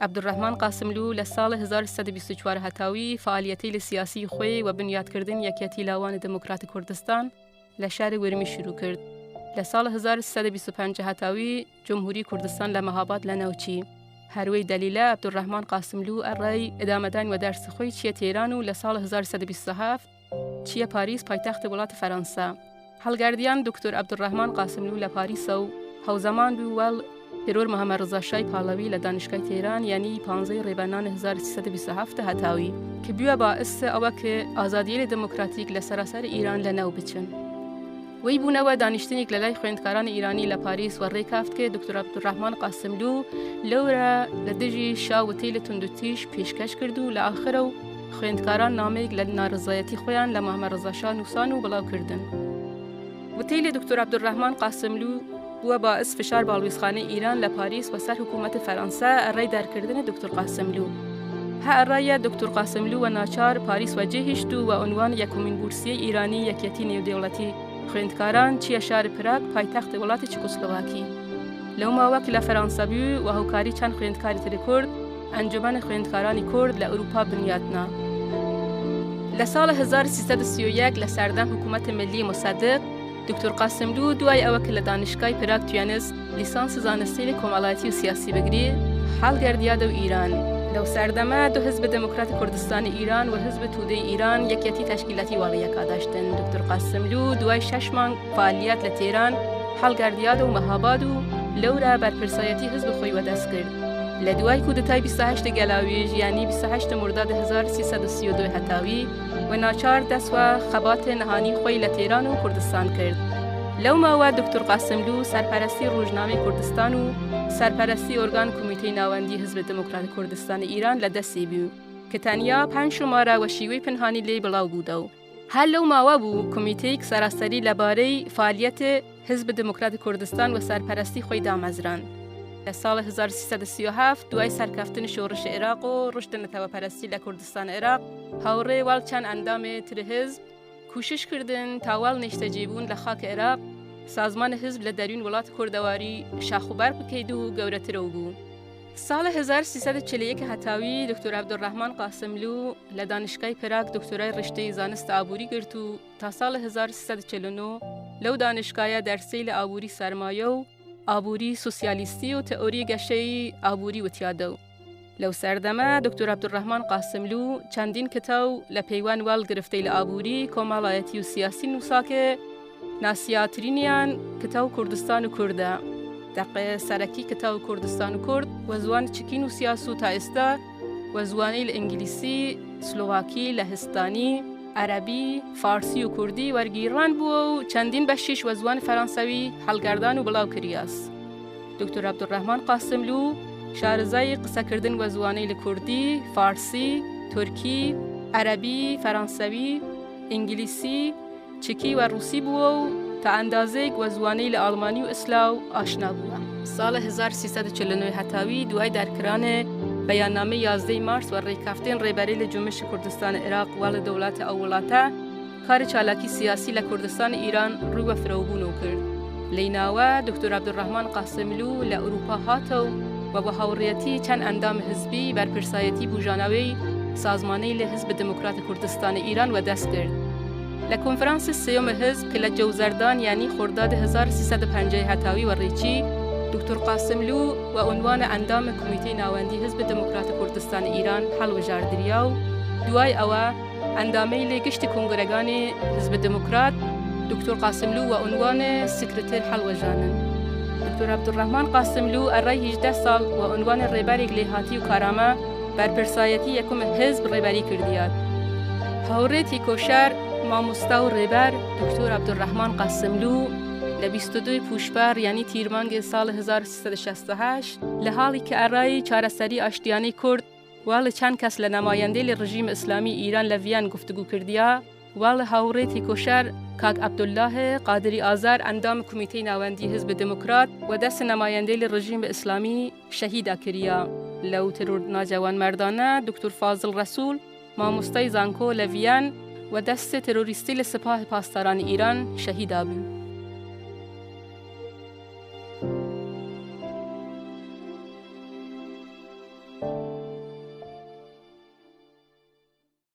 عبدالرحمن قاسملو لسال 1324 هتاوی فعالیتی لسیاسی خوی و بنیاد کردن یکیتی لاوان دموکرات کردستان لشهر ورمی شروع کرد. لسال 1325 هتاوی جمهوری کردستان لمهاباد لنوچی. هروی دلیل عبدالرحمن قاسملو الرای ادامه دان و درس خوی چیه تهران و لسال 1327 چیه پاریس پایتخت ولایت فرانسه. هلگردیان دکتر عبدالرحمن قاسملو لپاریس و هوزمان بو ول ترور محمد رضا شاه پهلوی لدانشگاه تهران یعنی 15 ریبانان 1327 هتاوی که بیو باعث اوه که آزادی دموکراتیک لسراسر ایران لنو بچن. وی بونەوە دانیشتنێک لە لای خوێندکاران ئیرانی لە پاریس وەڕێکافت کە دکتۆر عەبدولڕەحمان قاسملو لەورە لە دژی شاوتی لە توندوتیش پێشکەش کرد و لە ئاخرە و خوێندکاران نامێک لە ناڕزایەتی خۆیان لە محەممەد ڕەزا شاه نووسان و بڵاوکردن. وتی لە دکتۆر عەبدولڕەحمان قاسملو بووە باعث فشار باڵویزخانەی ئیران لە پاریس و سەر حکوومەتی فەرەنسا ئەڕێی دارکردنی دکتۆر قاسملو. هەڕایە دکتۆر قاسملو و ناچار پاریس وەجێهێشت و عنوان یەکەمین بورسیەی ئیرانی یەکێتی نێودەوڵەتی خوێندکاران چیە شار پراگ پایتەختی وڵاتی چکۆسلۆڤاکی. لەو ماوە کە لە فەرەنسا بوو و هاوکاری چەند خوێندکاری تری کورد ئەنجومەنی خوێندکارانی کورد لە ئەوروپا بنیاتنا. لە ساڵ 1331 لە سەردەم حکوومەتی ملی مصدق دکتۆر قاسملو دوای ئەوە کە لە دانشگای پراگ توانست لیسانس زانستی لە کۆمەڵایەتی و سیاسی بگری هەڵگەردیادە و ئیران. لەو سەردەمە دو حزب دموکرات کوردستانی ایران و حزب توده ایران یەکێتی تشکیلاتی واڵیەکە داشتن. دکتۆر قاسملو دوای 6 مانگ فعالیت لە تێران هەڵگەردیادە و مەهاباد و لەورە بەرپرسایەتی حزب خۆی وەدەست کرد. لە دوای کودتای 28 گەلاویژ یعنی 28 مرداد 1332 هەتاوی و ناچار دەستوە خەباتێ نەهانی خۆی لە تێران و کوردستان کرد. لەو ماوە دکتۆر قاسملو سەرپەرستی ڕۆژنامەی کوردستان و سەرپەرستی ئۆرگان کۆمیتەی ناوەندی حزب دموکرات کوردستانی ایران لە دەستی بوو کە تەنیا 5 شمارە و شیوەی پنهانی لێی بڵاو بوودە و هەر لەو ماوە بوو کۆمیتەیەک سەراسەری لەبارەی فعالیەتی حزب دموکرات کوردستان و سەرپەرستی خۆی دامەزران. لە ساڵ 1337 دوای سەرکەفتنی شۆڕشی عێراق و ڕشتە نەتەوەپەرستی لە کوردستان عێراق هاوڕێ واڵ چەند ئەندامێ تر حزب کوشش کردن تاواڵ نیشتەجێبوون لە خاک عێراق سازمان حزب لە دەروون وڵات کوردەواری شاخوبەر بکەید و گەورەترەوە بوو. ساڵ 1341 هەتاوی دکتۆر عەبدولڕەحمان قاسملو لە دانشگای پراگ دکتۆرای ڕشتەی زانست ئابووری گرت و تا ساڵ 1349 لەو دانشگایە دەرسەی لە ئابووری سەرمایە و ئابووری سوسیالیستی و تئۆری گەشەی ئابووری وتیادە و لەو سەردەمە دکتۆر عەبدولڕەحمان قاسملو چەندین کتاو لە پەیوان واڵ گرفتەی لە ئابووری کۆمەڵایەتی و سیاسی نووساکە ناسیاترینیان کتاو کوردستان و کوردە. دەقێ سەرەکی کتاو کوردستان و کورد و زوان چکین و سیاس و تا ئێستا و زوانەی لە ئینگلیسی، سلۆڤاکی، لەهستانی، عەرەبی، فارسی و کوردی وەرگیڕان بووە و چەندین بەشیش و زوان فەرەنسەوی هەڵگەردان و بڵاو کریاس. دکتۆر عەبدولڕەحمان قاسملو شارەزای قسەکردن و زوانەی لە کوردی، فارسی، تورکی، عەرەبی، فەرەنسەوی، ئینگلیسی، چکی و ڕووسی بووە و تا ئەندازەیەک و زوانەی لە ئاڵمانی و ئیسلاو ئاشنا بووە. ساڵ 1349 هەتاوی دوای دارکرانێ بەیاننامەی 11 مارس و ڕێکافتەی ڕێبەرەی لە جومشی کوردستان عێراق وا لە دەوڵاتە ئەو وڵاتە کاری چالاکی سیاسی لە کوردستان ئیران ڕوو بە فرەوبوونەوە کرد. لەی ناوە دکتۆر عەبدولڕەحمان قاسملو لە ئەوروپا هاتە و بە هاوڕێتی چەند ئەندام حزبی بەرپرسایەتی بوژانەوەی سازمانەی لە حزب دموکرات کوردستانی ایران وەدەست کرد. لە کۆنفرانسی سێوم حزب کە لە جەوزەردان یعنی خۆرداد 1350 هەتاوی وەڕێکی دکتۆر قاسملو و عنوانە ئەندامە کۆمیتەی ناوەندی حزب دموکرات کوردستانی ایران هەڵوەژاردریا و دوای ئەوە ئەندامەی لێگشتی کۆنگرەکانی حزب دموکرات دکتۆر قاسملو و عنوانە سکرتێر هەڵوەژانن. دکتۆر عەبدولڕەحمان قاسملو ئەڕای 18 ساڵ و عنوانە ڕێبەرێک لێهاتی و کارامە بەرپرسایەتی یەکەم حزب ڕێبەری کردیات. هاوڕێتی کۆشار مامۆستا و ڕێبەر دکتۆر عەبدولڕەحمان قاسملو لە 22 پوشبەر یعنی تیرمانگی ساڵ 1368 لە حاڵی کە ئەڕای چارەسەری ئاشتیانەی کورد وا لە چەند کەس لە نەمایەندەی لە ڕژیم ئیسلامی ئیران لە ڤیان گفتوگو کردیا وا لە هاوڕێتی کۆشار کاک عەبدوڵڵاه قادری ئازار ئەندام کۆمیتەی ناوەندی حزب دموکرات و دەست نەمایەندەی لە ڕژیم ئیسلامی شەهیدا کردیا. لەو ترور ناجەوان مەردانە دکتۆر فازڵ ڕەسوول مامۆستای زانکۆ لە ڤیان و دەست تروریستی لە سپاه پاسدارانی ئیران شەهیدا بوو.